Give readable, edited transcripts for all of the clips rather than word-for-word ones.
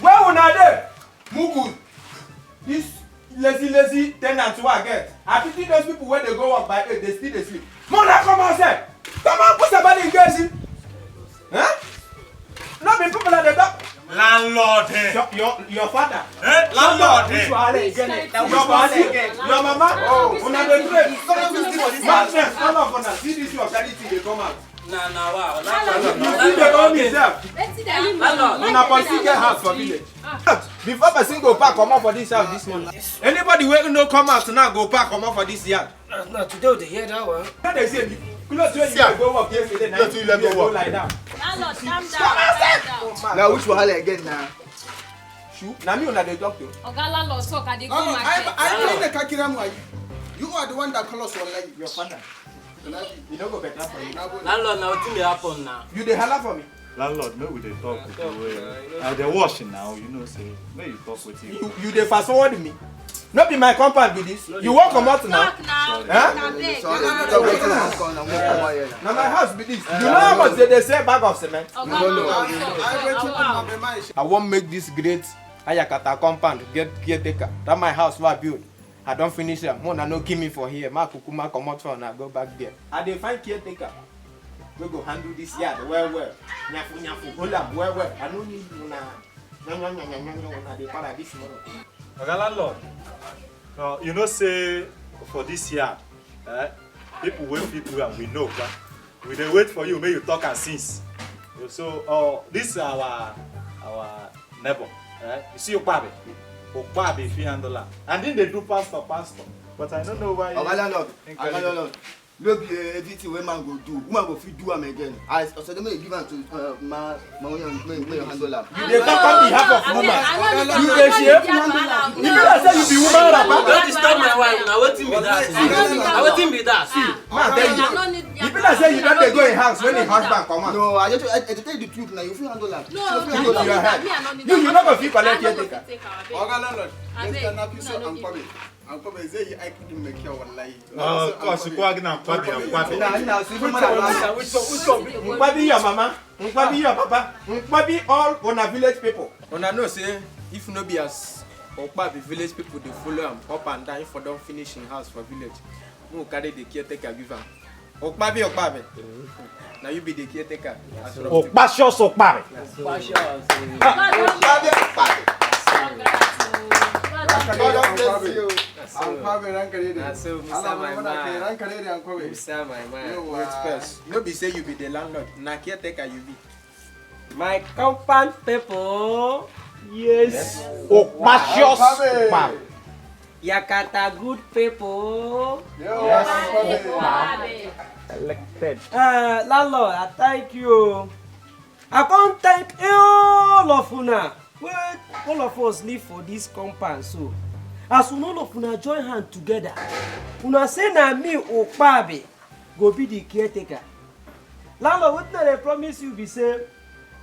Where una dey? Mugu. This lazy tenants who I get. I pity those people when they go work by 8, they still sleep. Mona, come on, sir. Come on, put somebody in case. Huh? Not be people at the top. Landlord. Your father. Landlord. Your mama. Oh, una dey trade. Madness, all of una. See this your charity dey come out. Wow. You dey own yourself. Una person get house for village. Before person go pack come out for this house this morning. Anybody wey no come out now go pack come out for this yard. Now today they hear that one. How they say close when you go work yesterday night you go like that. Landlord, calm down. Now which wahala again now? Shoe. Na me una dey talk to. Oga landlord talk, I dey go market. I the kakiramu. You are the one that call us online. Your father. You don't go better for you. Landlord, now what will happen now? You dey holla for me. Landlord, no, we dey talk with you. They washing now, you know, say, may you talk with you. You dey fast forward me. Not be my compound be this. You walk come out now. Talk now. Huh? Now my house be this. You know how much they say bag of cement? I won't make this great Ayakata compound get caretaker. That my house was built. I don't finish them. Mona no give me for here. Ma kukuma come out for now. Go back there. I dey find caretaker. We go handle this yard well. Nyafu. Hold up well. I don't need una. Una dey para this tomorrow. Okay, landlord. You know, say for this year, people wait people and we know, but we dey wait for you. May you talk and since. So, this is our neighbor. You see Okpabe. Okpabe $300. And then they do pastor. But I don't know why. Landlord. No be everything wey man go do. Woman go fit do am again. I so dem give am to my handle am. You dey talk on behalf of woman. You dey share. You better say you be woman rapper. Don't disturb my wife. Now wetin be that? Now wetin be that? You better say you don't dey go in house when the husband come out. No, I tell you the truth now. You fit handle am. You no go fit collect caretaker. Oga landlord, let's turn up you so I'm coming. I'm coming. Say I couldn't make your wallahi. Of course, you go again and Okpabe. Nkwabi your mama, Nkwabi your papa, Nkwabi all una village people. Una know say if no be as Okpabi village people dey follow am up and down for don finish in house for village. Who carry the caretaker give am? Okpabi. Now you be the caretaker. Okpashos Okpabe. God bless you. No be say you be the landlord. Na caretaker you be. My compound people. Yes. Okpashos Okpabe. Yakata good people. Yes. Elected. Landlord, I thank you. I can't thank all of una. Well, all of us live for this compound, so as all of una join hands together, una say na me Okpabe go be the caretaker. Landlord, what I promise you be say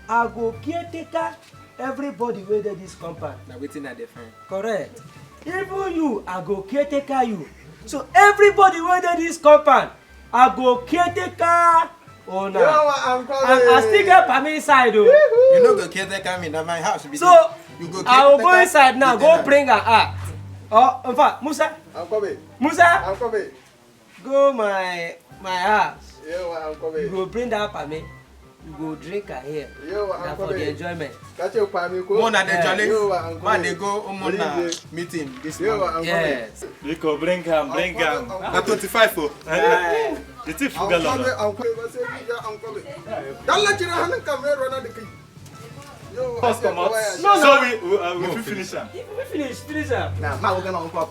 I go caretaker everybody wey dey this compound. Na wetin I dey find. Correct. Even you, I go caretaker you. So everybody wey dey this compound, I go caretaker. Oh no! I still get permit inside though. You know go caretaker me na my house be this. So you go I will go inside now. Go bring her out. Oh, in fact, Musa. I'm coming. Musa. I'm coming. Go my house. Yeah, I'm coming. You go bring that permit. You go drink her here. I'm for the enjoyment. Catch your permit. Mona dey jolly. Man dey go Mona meeting this morning. Yes. You go bring him. Na 25 oh. The thief forget lot. I'm coming. Don't let your hand come here run the key. First come out. No. So we finish him. We finish her. Now, we're going to come.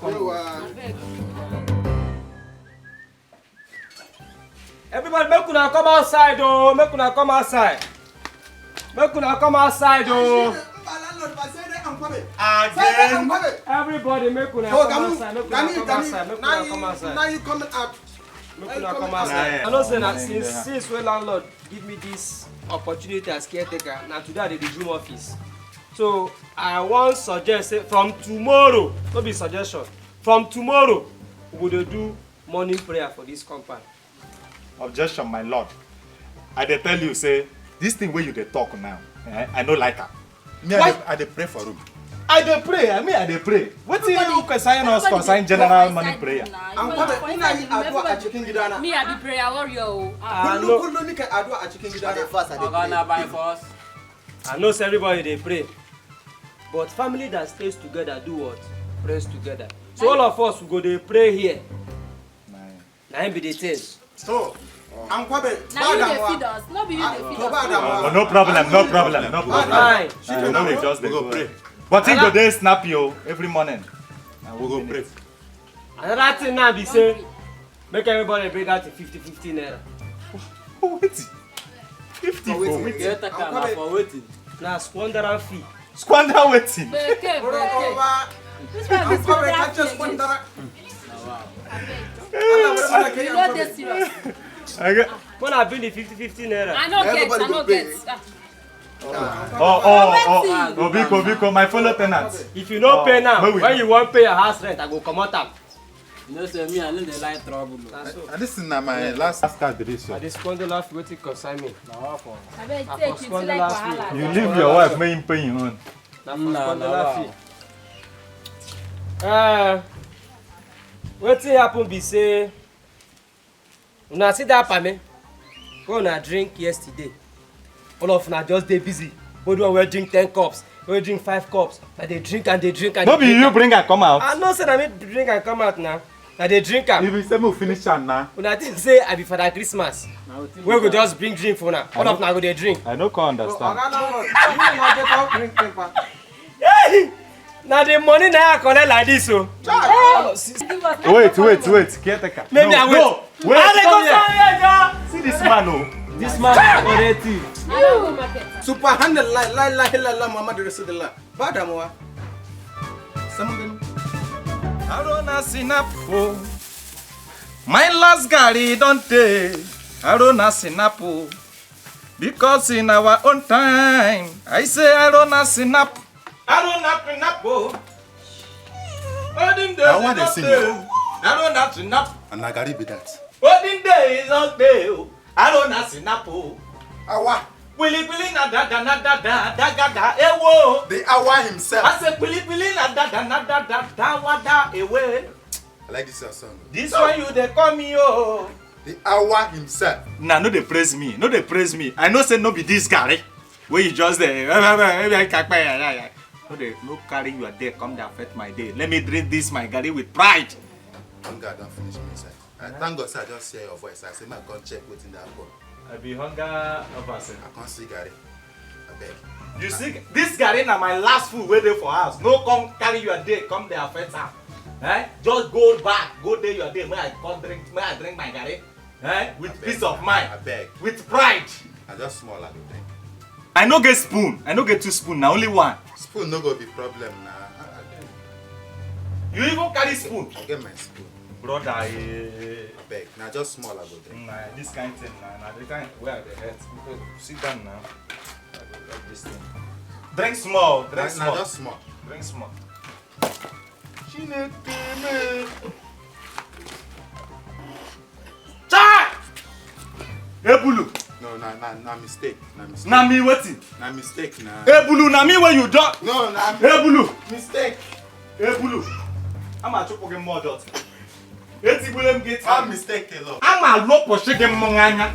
Everybody, make una come outside, oh! Make una come outside. Oh! Again. Everybody, make una come outside. Now you coming out. Make una come outside. I know say that since when landlord give me this opportunity as caretaker, now today I dey the Zoom office. So I want suggest say from tomorrow, no be suggestion. From tomorrow, we go dey do morning prayer for this compound. Objection, my lord. I dey tell you, say, this thing where you dey talk now, I no like her. Me, I dey pray for room. I dey pray, I dey pray. What do you consign us consign general money prayer? I'm coming. Ina yi adua a cikin gidana. Me, I be prayer warrior. Kullum nika adua a cikin gidana. I know say everybody dey pray, but family that stays together do what? Prays together. So all of us we go dey pray here. Na him be the thing. So, I'm coming. Now you dey feed us. No be you dey feed us. No problem. Fine. We just dey go pray. But he go dey snap you every morning. And we go pray. Another thing now be say, make everybody bring out 50-50 naira. Wait. 50 for waiting. for waiting. Na squanderer fee. Squander waiting. Beke. Which one I'm be coming. squander Catch us fee one again? dollar. You no dey serious. When I bring the 50-50 naira. I no get. Biko, my fellow tenants. If you no pay now, maybe. when you wan pay your house rent, I go comot am. You know, say me, I know they like trouble. Na so. This is my last card. This I dey squanderer fee wetin concern me. Abeg take it like wahala. You leave your wife, may him pay your own. Na for squanderer fee. Wetin happen be say una see that pame wey una drink yesterday. All of una just dey busy. Hold on, we drink 10 cups, we drink 5 cups. Na dey drink and dey drink and No dey be drink. you bring her come out. I know say na me drink and come out now. Na dey drink am. If you say me finish am now. Una think say I be Father Christmas. We go just bring drink for una. All of una go dey drink. I no can understand. Oga landlord, you no get how drink paper. Na the money na I collect like this o. Wait, caretaker. Maybe I wait. No, wait, come here. See this man, oh. This man is already. I don't go market. Subhanallah, la ilaha illallah, Muhammad Rasulullah. Bada moa. Samugani. Arona Sinapo. My last Gary don't take. Arona Sinapo. Because in our own time, I say Arona Sinapo. Arona Sinapo. I want to sing. Arona Sinapo. And I gotta be that. Olden days on day. Arona Sinapo. Awa. Pili na da ewo. The Awa himself. I say pili na da wada ewe. I like this song. This one you dey call me oh. The Awa himself. Nah, no dey praise me. I know say no be this guy. Where you just there. No carry your day come to affect my day. Let me drink this my garri with pride. Hunger don't finish me inside. I thank God sir, I just hear your voice. I say I can't check what's in that phone. I be hunger person. I can't see Gary. I beg. You see, this garri na my last food wey dey for house. No come carry your day come dey affect am. Just go back, go there your day. May I drink my garri. With peace of mind. I beg. With pride. I just small like a thing. I no get spoon. I no get 2 spoon. Na only one. Spoon no go be problem now. You even carry spoon. I get my spoon. Brother, I beg. Now just small I go drink. nah, this kind thing, nah, the kind where I dey hurt. Sit down now. I go like this thing. Drink small. Now just small. Drink small. Chai! Ebulu. No, na mistake. Na me wetin? Na mistake na. Ebulu, na me where you don. No, na Ebulu. mistake. Ebulu. Ama chụpụ gị mmụọ dọt. Etigbule m gị One taa. mistake alone. Ama lọpọchi gị mmụọ anya.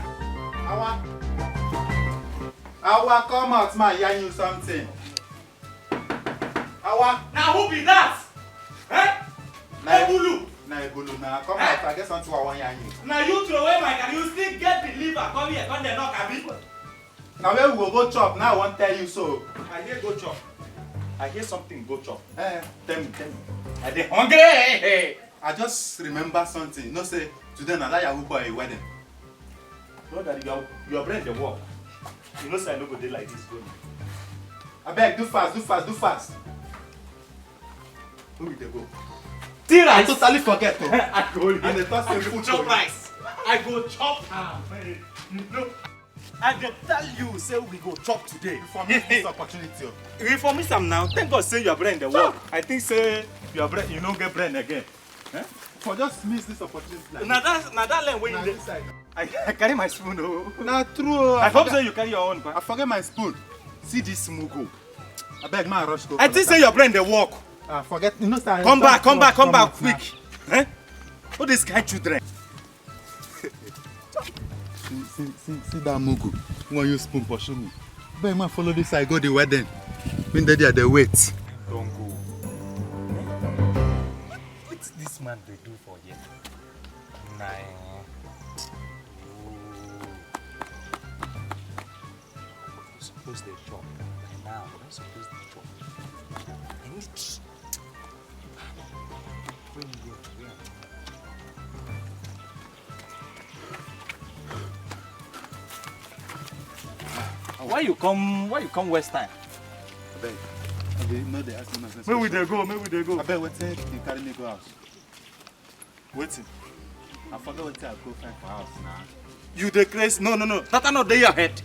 Awa, come out, man. Yarn you something. Awa. Na who be that? Ebulu. Na Ebulu na. Come out. I get something I want yarn you. Na you throw away my car. You still get the liver. Come here. Come there. Knock abi. Now where we go chop? Now I won't tell you so. I hear go chop. I hear something go chop. Tell me. I dey hungry. I just remember something. No say today na that Yahoo boy wedding. Brother, your brain dey work. You know say I no go dey like this going. I beg, do fast. Who will they go? Still I rice. totally forget. I go. And the first I thing go food chop for rice. I go chop am. No. I dey tell you say we go chop today. for me this opportunity. We for miss am now. Thank God say your brain dey work. I think say your brain you no get brain again. For just miss this opportunity. Like Now that lane where you dey. this side. I carry my spoon. Oh. Nah, true. I hope so you carry your own. I forget my spoon. See this mugo. I beg my rush go. I think say your brain dey work. I forget. You know, sir, Come back now. quick. Eh? What this kind children? See that mugo. You want use spoon pursue me? Beg man follow this side go the wedding. When they there, they wait. Don't go. What's this man they do for you? Nah. Suppose they chop. By now, we're not supposed to chop. I need to. When you go, where? Why you come west time? I beg. No, they ask me nonsense. Where we they go? I beg what they carry me go house. Waiting. I forget what I go find for house now. You the craze? No. Tata not there your head.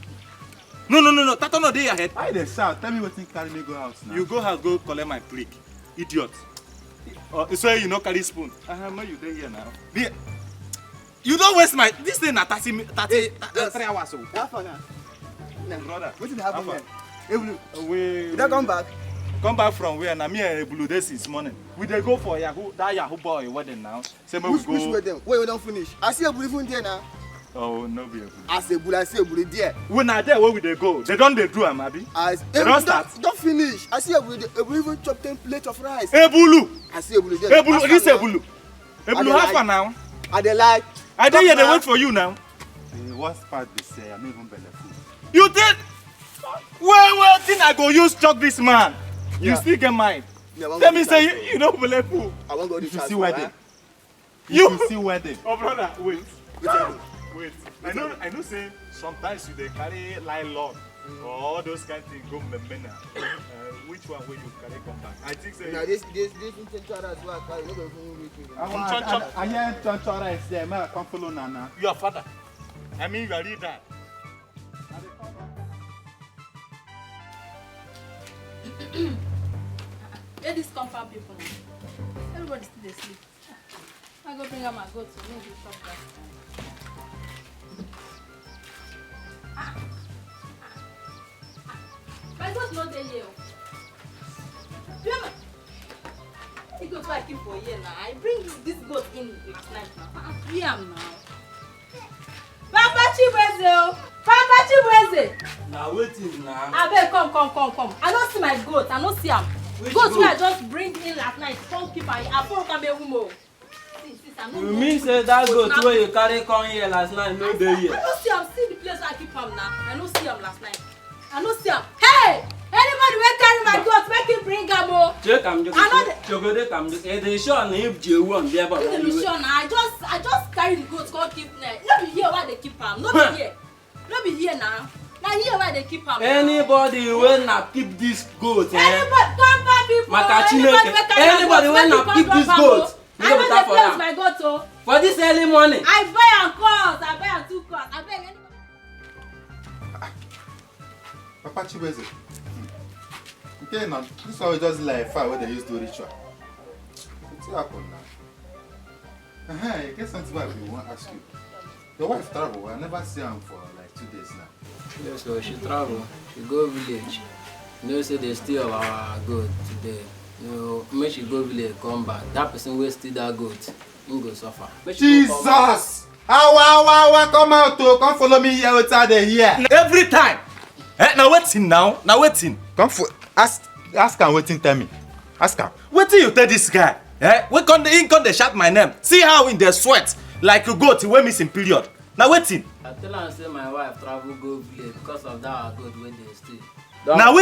No. Tata not there your head. Why they shout? Tell me what they carry me go house now. You go house, go collect my prick. Idiot. So you no carry spoon. You there here now. There. You don't waste my. This thing na 3 hours. Oh. How far now? Brother. What did happen How here? We You don't come back? come back from where? Na me and Ebulu dey since morning. We dey go for Yahoo boy wedding now. Say make we Which go. wedding? Wait, we don't finish. I see a bully from there now. Oh, no be Ebulu. I see a bully there. We na there where we dey go. They don dey do am abi. They don start. Don't finish. I see a bully even chop 10 plates of rice. Ebulu. I see a bully there. This Ebulu. Ebulu how far now? I dey like. I dey here dey wait for you now. The worst part they say, I'm not even belleful. You did. Well, think I go use chuck this man. You Yeah. still get mine. Yeah, Let me say you don't believe who. I won't go If this you house. see wedding. You. If you see wedding. Oh brother, wait. Wait. I know say sometimes you dey carry nylon or all those kind of things go memena. Which one will you carry come back? I think say Now this intention as well. I don't go even reach me. I hear Choncho rice there. May I come follow Nana? your father. I mean you are real dad. Where this compound people now? Everybody still dey sleep. I go bring out my goat to make you chop that. My goat no dey here. The goat wey I keep for here now. I bring this goat in last night now. Free am now. Papa Chibueze o! Papa Chibueze! Now waiting now. Abeg come. I no see my goat. I no see am. Which Goat wey I goat? just bring in last night. Come keep am. I follow am ewu mo. You mean say that goat wey you carry come here last night no dey I here? no see am. See the place where I keep am now. I no see am last night. I no see am. Hey! Anybody wey carry my goat make him bring am o. Check am I know the- jogode kam e dey sure na if je one there but This is sure na. I just carry the goat come keep there. No be here why they keep am. No be here. No be here now. Na here why they keep am. anybody wey na keep this goat Anybody come back people. Maka Chineke, anybody wey na keep this goat, I you go no better dey for play am. with my goat o. For this early morning. I buy am cost. I buy am 2 cost. I beg anybody. Papa Chibueze. Okay, now this one we just like fire where they used to do ritual. What's happened now? I guess something I want to ask you. Your wife travel. I never see her for like 2 days now. Yes, so she travel. She go village. You know say they steal our goat today. You know, make she go village come back. That person wey steal that goat, him go suffer. Make she go come back. Jesus! Awa, come out to come follow me here outside the here. Every time. Now waiting now. Come for ask him waiting tell me. Ask him. Wetin you tell this guy? We come dey shout my name. See how in the sweat like a goat wey missing period. Now waiting. I tell am say my wife travel go village because of that our goat wey dey steal. Now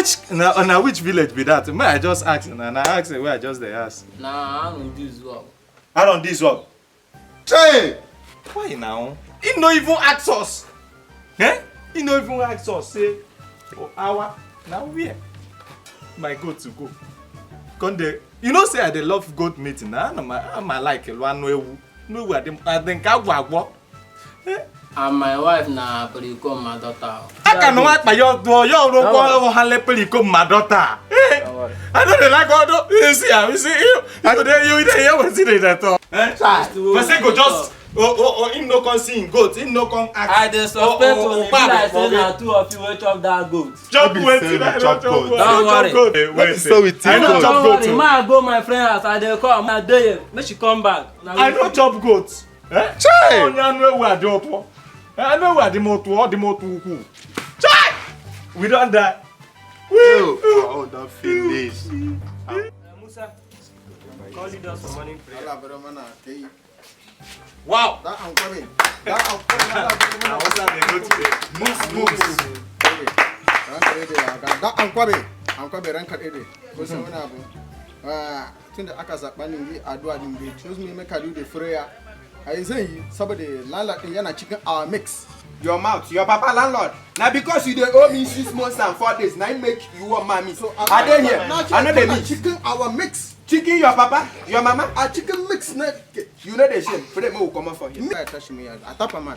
which village be that? May I just ask and I ask where I just dey ask. Na I no do as well. I don this one. Hey! Why now? He no even ask us. He no even ask us say our now where my goat to go. Come there. You know say I dey love goat meat na. I'm like one ewu. No we I think agwa. And my wife na pericom my daughter. I can what by your door, your handle perico my daughter. I know they like all those. You see, you dey hear wetin dey talk. Person go just him no come see him goat, him no come ask. I dey suspect o, e be like say na two of you wey chop that goat. Chop wetin I don't chop goat. Don't worry. Wait, so we I don't chop goat. Don't worry, ma go my friend house, I dey come, I dey here, make she come back. I don't chop goat. Chai! Oh, I know where the motor. I know where the motor. Chai! We don't die. Oh, don't finish. Musa, call lead us for morning prayer. Allah bro mana kai. Wow. Da an kwame. Da an kwame. Allah bro mana. What's that they go today? Moves. Ranka dai da an kwame. An kwame ranka dai. Ko sai wani abu. Tunda aka zaba ni yi addu'a din bai choose me make I do the prayer. Ai zan yi saboda landlord din yana cikin our mix. Your mouth, your papa landlord. Now because you dey owe me 6 months and 4 days, now you make you want mommy. So I dey here. I know they mix. Chicken our mix. Chicken your papa, your mama. A chicken mix na. You know the shame. Pray me will come out for here. I touch me. I tap am. Yo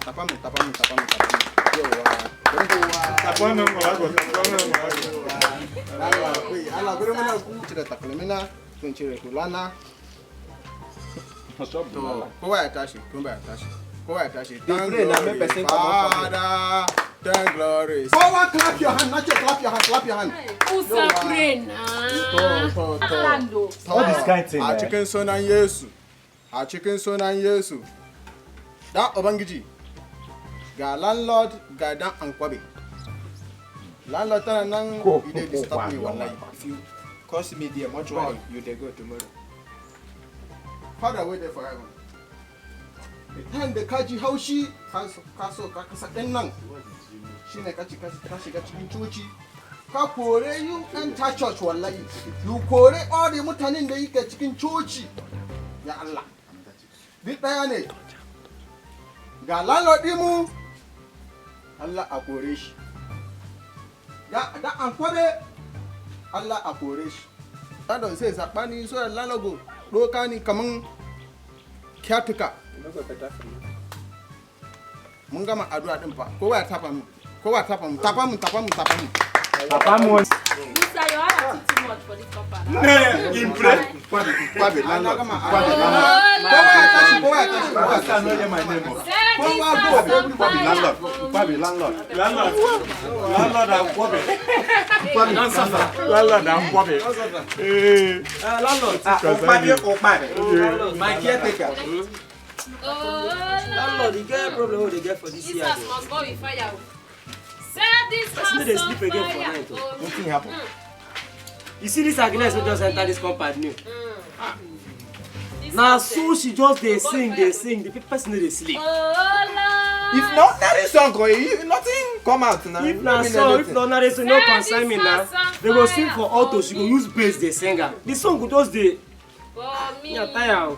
Allah bro mana ku cire takalmina kun cire kulana. Kowa ya tashi, kowa ya tashi. Father, thank glory. Kowa clap your hand, not just clap your hand. Musa pray na. All this kind thing. A cikin sunan Yesu. Da Ubangiji. Ga landlord ga dan ankwabe. Landlord tana nan ide disturb me wallahi. If you cost me there much more, you dey go tomorrow. Father wait there for heaven. The time da kaji haushi ka kasa ɗin nan shine ka shiga cikin coci ka kore you enter church wallahi you kore all the mutanen da yake cikin coci ya Allah duk ɗaya ne ga landlord mu Allah a kore shi da an kwabe Allah a kore shi ta don sai zaɓani so da landlord doka ni kaman kyatuka mun gama addu'a din fa kowa ya tapa mu tapa mu Musa, your heart is too much for this compound. In pray. kwabe landlord kowa ya tashi I know hear my name. Landlord. Landlord and Kwabe. Landlord and Kwabe. Landlord, My caretaker. landlord, you get problem wey dey get for this year. Jesus must go with fire. Set this Person no dey house on sleep again for fire. night. Nothing happen. You see this Agnes wey just enter this compound new. This Na house, so she just dey sing. The person no dey sleep. Oh Lord. If not, that is song, nothing come out now. If na so, if not na so no concern me na. They go sing for auto, she go use bass dey sing am. The song go just dey. For me. Me tire.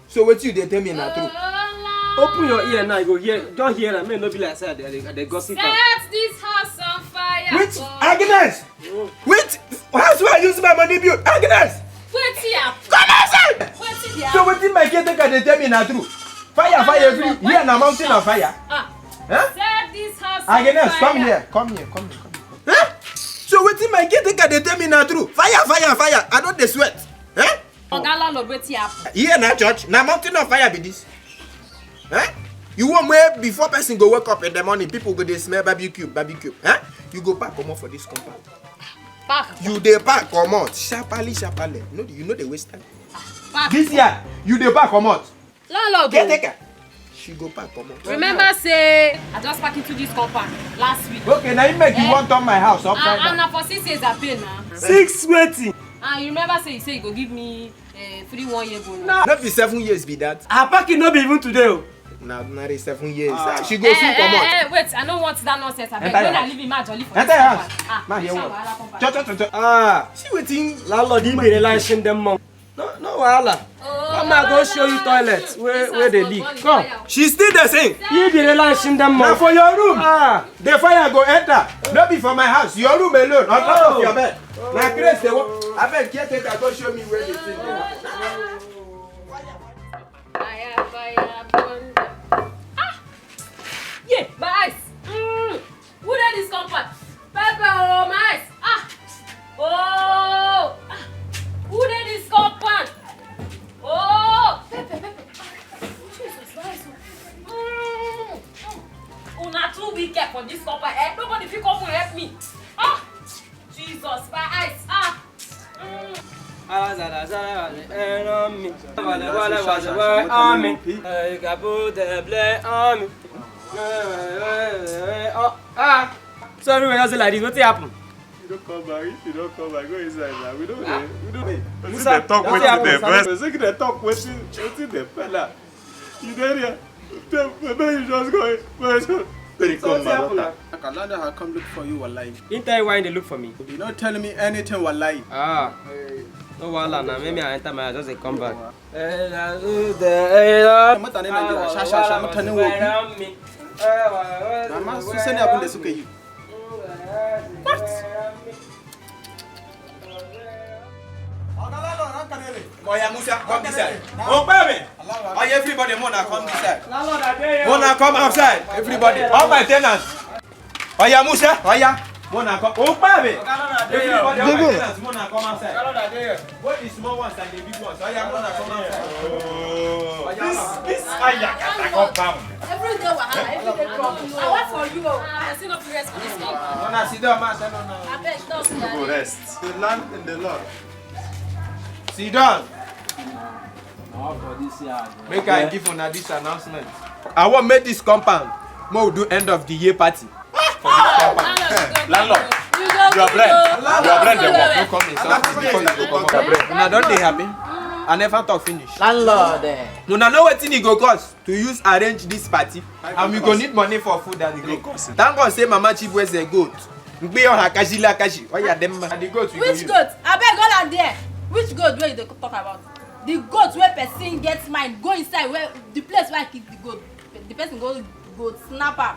So what you dey tell me na true? Open your ear now, you go hear. Just hear am. Make no be like say they gossip am. Set this house on fire. Wait, for Agnes! Wait! How's why I use my money build? Agnes! Wait here. Come outside! Wait here. So what my caretaker dey tell me na true? Fire every here na mountain of fire. Huh? Set this house on Agnes, fire. come here. Huh? So what my caretaker dey tell me na true? Fire! I don't dey sweat. Huh? Oga landlord, wait here. Here na church, na mountain of fire be this. Huh? You want where before person go wake up in the morning, people go dey smell barbecue. Huh? You go pack comot for this compound. Back. You dey pack comot sharply. You know the waste time. Back. This year, you dey pack comot. Landlord. Caretaker, she go pack comot. Remember say I just pack into this compound last week. Okay, now you make you want turn my house upside And down. na for 6 years I pay now. 6 waiting. And you remember say you go give me free 1 year bonus. No be 7 years be that. Her packing no be even today o. Na the 7 years. She go soon comot. Wait, I don't want that nonsense. I beg. Enter When your I leave in my jolly for Enter this your compound. house. Ma, hear what? wahala compound. Cho. See wetin. Landlord, he be relaxing them mom. No wahala. Come I go show you toilet where they leak. Come. She still dey sing. He be relaxing them Na mom. for your room. The fire go enter. No be for my house. Your room alone on top of your bed. Na grace dey work. Abeg caretaker go show me where the thing dey. Fire, burn them. Yeah, my eyes. Who did this compound? Pepper, oh, my eyes. Oh. Una too wicked for this compound. Eh? Nobody fit come and help me. Ah! Jesus, my eyes. Ah! Sorry, when I say like this, what happened? You don't come back. If you don't come back, go inside now. We don't. Musa, They talk don't with say the happen, best. They talk with the fella. You there? Maybe you just go. Very come, my daughter. Kalanda have come look for you, wallahi. Didn't tell you why they look for me. You not telling me anything, wallahi. Ah. No wala na maybe I enter my house just come back. Mutane na jira shashasha mutanen wofi. Amma su sani abin da suka yi. Oya Musa, come this side. Oh, baby. Oya, everybody, Mona, come this side. Mona, come outside. Everybody, all my tenants. Oya Musa, Oya. Mona, come. Oh, baby. Everybody, all my tenants. Mona, come outside. Both the small ones and the big ones. Oya, Mona, come outside. This Ayakata compound. Every day wahala, every day problem. I work for you. I still not rest for this compound. Mona, sit down, man. Sit down I now. beg, don't sit Go down. rest. The land in the Lord. Sit down. Now for this year. Make I give una this announcement. I want make this compound. Mo will do end of the year party. For this compound. Landlord. You You are blind. You are blind. They No walk. come insult me before you go come out. Una don dey happy? I never talk finish. Landlord. Una know wetin e go cost to use arrange this party, and we go need money for food and drink. Thank God say Mama Chibueze goat. Mgbe your hakaji lakaji. Oya dem ma. The goat we go Which use. goat? I beg all and there. Which goat wey you dey talk about? The goat wey person get mind go inside where the place where I keep the goat. The person go snap am.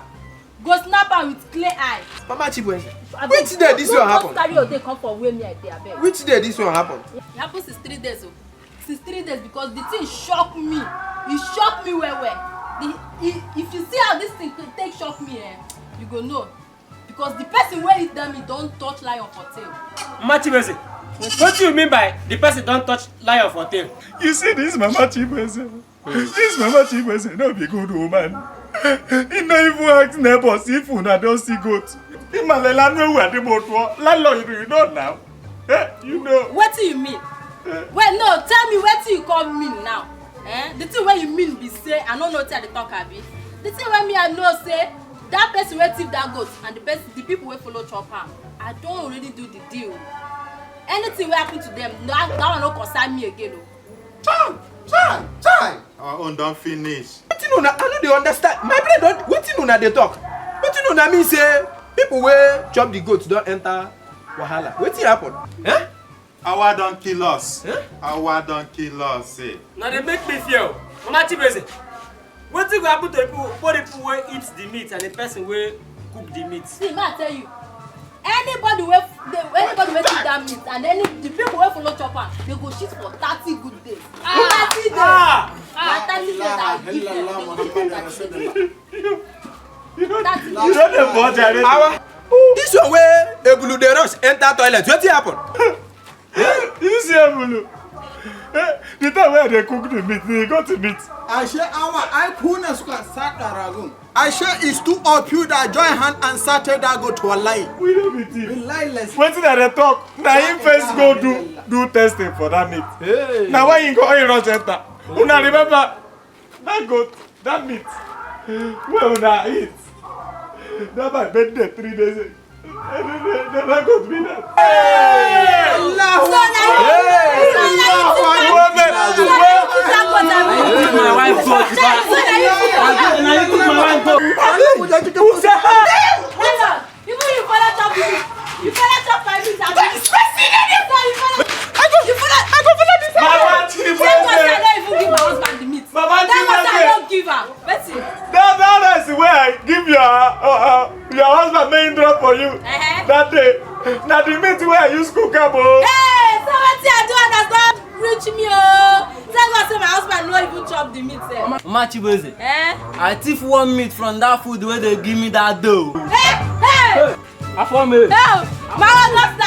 Go snap am with clear eye. Mama Chibueze. Which day this one happen? Don't carry your day come for where me I dey abeg. Which day this one happen? E happen since 3 days o. Since 3 days because the thing shock me. E shock me well well. If you see how this thing take shock me you go know. Because the person wey eat them don touch lion for tail. Machibese, what do you mean by the person don't touch lion for tail? You see this Mama Chibueze. This Mama Chibueze no be good woman. He no even ask neighbors if una don see goat. Imalela know where the boat was. Landlord, you know now. You know. Wetin you mean? Wait, no, tell me wetin you call mean now. The thing wey you mean be say I no know wetin I dey talk abi. The thing wey me I know say that person wey thief that goat and the people wey follow chop am, I don already do the deal. Anything wey happen to them, that one no concern me again o. Chai! Our own don't finish. Wetin una I no dey understand. My brain don wetin una dey talk? Wetin una mean say people wey chop the goat don enter wahala? Wetin happen? Our don't kill us. Eh? Our don't kill us. Eh? Now they make me fear. Machibese, what thing go happen to people wey eat the meat and the person wey cook the meat? See, may I tell you, anybody wey thief that meat and the people wey follow chop am, they go shit for 30 good days. 30 days. Na 30 days I give them. They go shit for 30 days. You know 30 the budget. This one wey Ebulu dey rush enter toilet. Wetin happen? You see Ebulu. The time where they cook the meat, they got the meat. Ashe awa ai kuna suka saka ragun. Ashe is two of you that join hand and started that go to wallahi. We don't be thief. Wallahi let's. Wetin that they talk? Now him first go do testing for that meat. Hey. Now why you go in rush enter? Una remember that goat, that meat. Where una eat? That my birthday 3 days ago. That goat be that. Allahu So now you My wife goat. even you follow chop the meat. You follow chop my meat. I go follow this. Mama Thank God I Chibueze. don't even give my husband the meat. Mama Thank God I Chibueze. don't give her. Wetin? That is where I give your husband main drop for you. That day. Now the meat where I use cook am o. Hey, so wetin I do understand reach me o. Thank God say my husband no even chop the meat sef. Machibese, I thief one meat from that food where they give me that dough. Hey! I form it. No! My husband